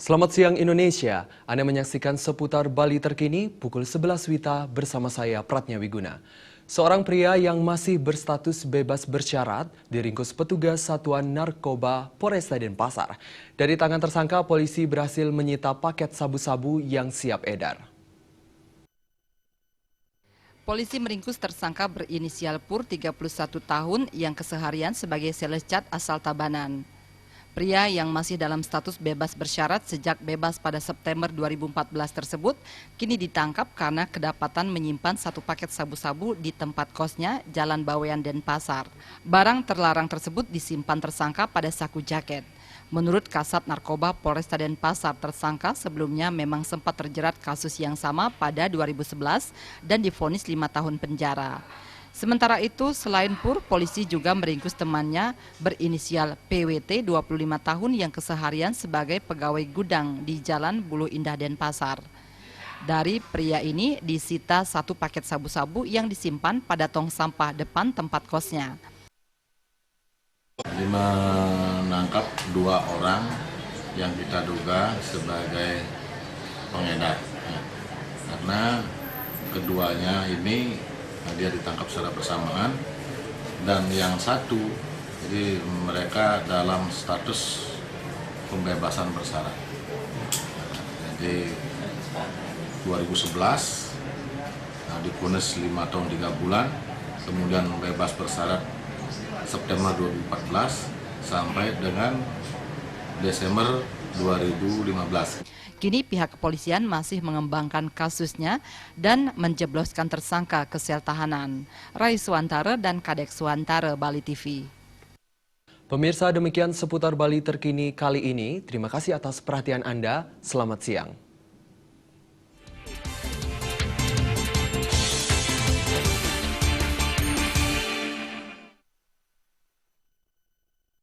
Selamat siang Indonesia, Anda menyaksikan seputar Bali terkini pukul 11 WITA bersama saya Pratnya Wiguna. Seorang pria yang masih berstatus bebas bersyarat diringkus petugas Satuan Narkoba Polresta Denpasar. Dari tangan tersangka, polisi berhasil menyita paket sabu-sabu yang siap edar. Polisi meringkus tersangka berinisial Pur 31 tahun yang keseharian sebagai sales cat asal Tabanan. Pria yang masih dalam status bebas bersyarat sejak bebas pada September 2014 tersebut kini ditangkap karena kedapatan menyimpan satu paket sabu-sabu di tempat kosnya Jalan Bawean Denpasar. Barang terlarang tersebut disimpan tersangka pada saku jaket. Menurut Kasat Narkoba Polresta Denpasar, tersangka sebelumnya memang sempat terjerat kasus yang sama pada 2011 dan divonis 5 tahun penjara. Sementara itu, selain Pur, polisi juga meringkus temannya berinisial PWT 25 tahun yang keseharian sebagai pegawai gudang di Jalan Buluh Indah Denpasar. Dari pria ini disita satu paket sabu-sabu yang disimpan pada tong sampah depan tempat kosnya. Menangkap 2 orang yang kita duga sebagai pengedar, karena keduanya ini dia ditangkap secara bersamaan, dan yang satu jadi mereka dalam status pembebasan bersyarat. Jadi 2011 divonis 5 tahun 3 bulan, kemudian bebas bersyarat September 2014 sampai dengan Desember 2015. Kini pihak kepolisian masih mengembangkan kasusnya dan menjebloskan tersangka ke sel tahanan. Rai Suantara dan Kadek Suantara, Bali TV. Pemirsa, demikian seputar Bali terkini kali ini. Terima kasih atas perhatian Anda. Selamat siang.